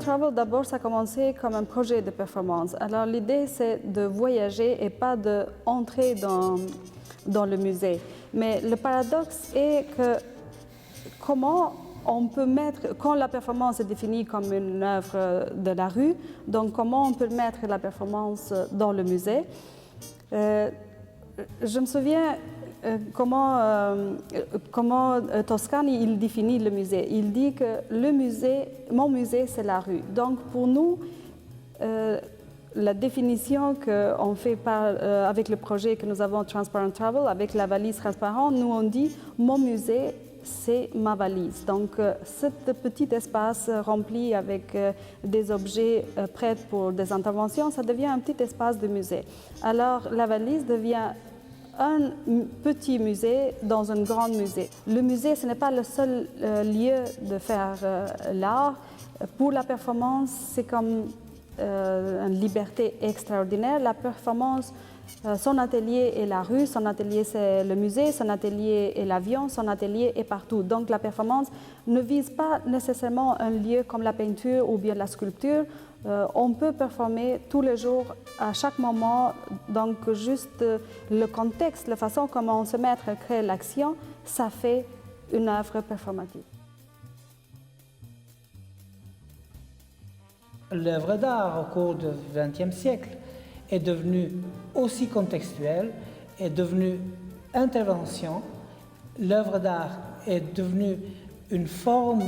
Travel, d'abord, ça a commencé comme un projet de performance. Alors l'idée, c'est de voyager et pas d'entrer dans le musée. Mais le paradoxe est que comment on peut mettre, quand la performance est définie comme une œuvre de la rue, donc comment on peut mettre la performance dans le musée. Je me souviens comment Toscani il définit le musée. Il dit que mon musée, c'est la rue. Donc pour nous, la définition qu'on fait avec le projet que nous avons Transparent Travel, avec la valise transparente, nous on dit mon musée, c'est ma valise. Donc, ce petit espace rempli avec des objets prêts pour des interventions, ça devient un petit espace de musée. Alors, la valise devient un petit musée dans un grand musée. Le musée, ce n'est pas le seul lieu de faire l'art. Pour la performance, c'est comme une liberté extraordinaire. La performance, son atelier est la rue, son atelier c'est le musée, son atelier est l'avion, son atelier est partout. Donc la performance ne vise pas nécessairement un lieu comme la peinture ou bien la sculpture. On peut performer tous les jours, à chaque moment. Donc juste le contexte, la façon comment on se met à créer l'action, ça fait une œuvre performative. L'œuvre d'art au cours du XXe siècle est devenue aussi contextuelle, est devenue intervention. L'œuvre d'art est devenue une forme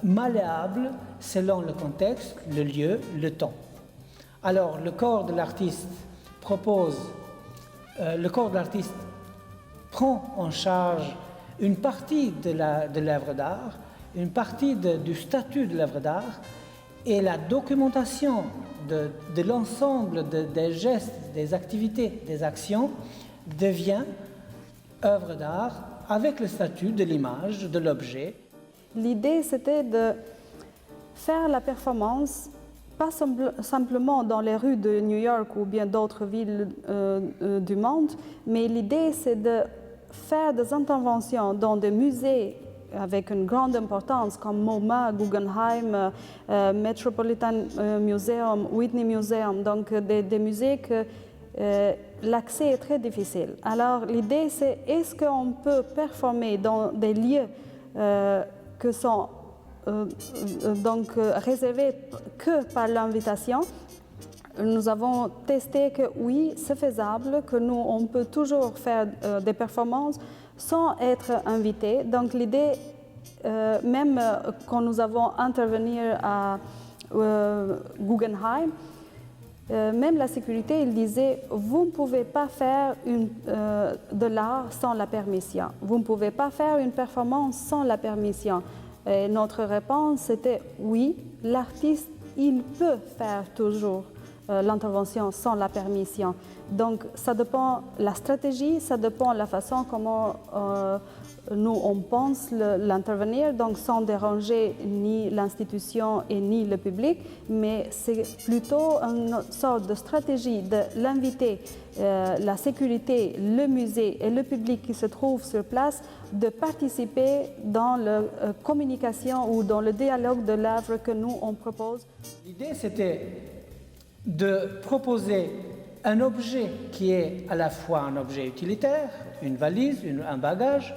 malléable selon le contexte, le lieu, le temps. Alors le corps de l'artiste prend en charge une partie de l'œuvre d'art, une partie du statut de l'œuvre d'art, et la documentation de l'ensemble des gestes, des activités, des actions devient œuvre d'art avec le statut de l'image, de l'objet. L'idée, c'était de faire la performance, pas simplement dans les rues de New York ou bien d'autres villes du monde, mais l'idée, c'est de faire des interventions dans des musées avec une grande importance comme MoMA, Guggenheim, Metropolitan Museum, Whitney Museum, donc des musées que l'accès est très difficile. Alors l'idée c'est est-ce qu'on peut performer dans des lieux que sont donc réservés que par l'invitation. Nous avons testé que oui, c'est faisable, que nous, on peut toujours faire des performances sans être invité. Donc l'idée, même quand nous avons intervenu à Guggenheim, même la sécurité, il disait, vous ne pouvez pas faire de l'art sans la permission. Vous ne pouvez pas faire une performance sans la permission. Et notre réponse était oui, l'artiste, il peut faire toujours l'intervention sans la permission. Donc ça dépend de la stratégie, ça dépend de la façon comment nous on pense l'intervenir, donc sans déranger ni l'institution et ni le public, mais c'est plutôt une sorte de stratégie de l'inviter, la sécurité, le musée et le public qui se trouve sur place, de participer dans la communication ou dans le dialogue de l'œuvre que nous on propose. L'idée c'était de proposer un objet qui est à la fois un objet utilitaire, une valise, un bagage,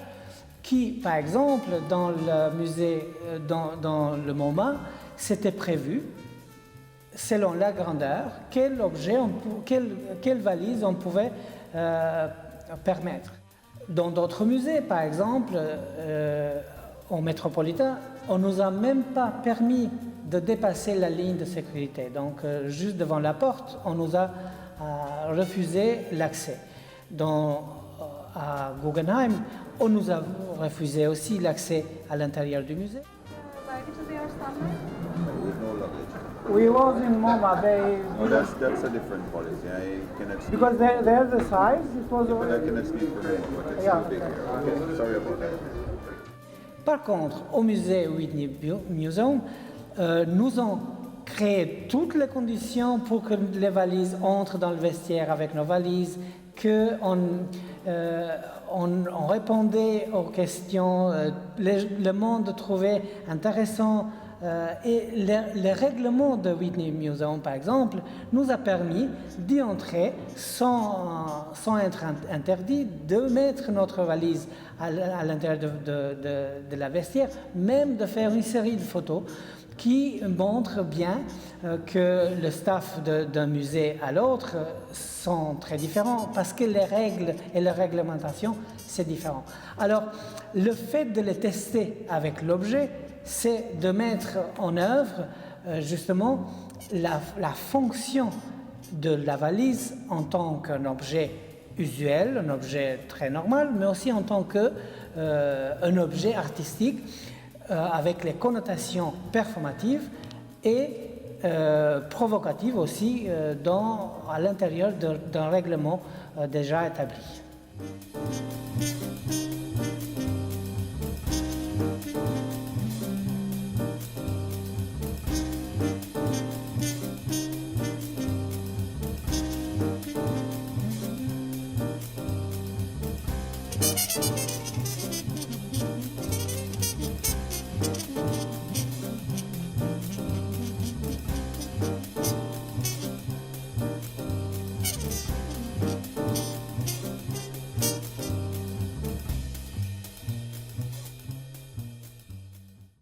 qui, par exemple, dans le musée, dans le MoMA, c'était prévu, selon la grandeur, quel objet, quelle valise on pouvait permettre. Dans d'autres musées, par exemple, au Métropolitain, on ne nous a même pas permis de dépasser la ligne de sécurité. Donc, juste devant la porte, on nous a refusé l'accès. À Guggenheim, on nous a refusé aussi l'accès à l'intérieur du musée. We was in MoMA. Oh, that's a different policy. I cannot speak. Because there's the size. It was. But I cannot speak for MoMA, but it's too big here. Okay, sorry about that. Par contre, au musée Whitney Museum, nous avons créé toutes les conditions pour que les valises entrent dans le vestiaire avec nos valises, qu'on on répondait aux questions, le monde trouvait intéressant Et le règlement de Whitney Museum, par exemple, nous a permis d'y entrer sans être interdit de mettre notre valise à l'intérieur de la vestiaire, même de faire une série de photos qui montrent bien que le staff d'un musée à l'autre sont très différents parce que les règles et la réglementation, c'est différent. Alors, le fait de les tester avec l'objet, c'est de mettre en œuvre justement la fonction de la valise en tant qu'un objet usuel, un objet très normal, mais aussi en tant qu'un objet artistique avec les connotations performatives et provocatives aussi à l'intérieur d'un règlement déjà établi.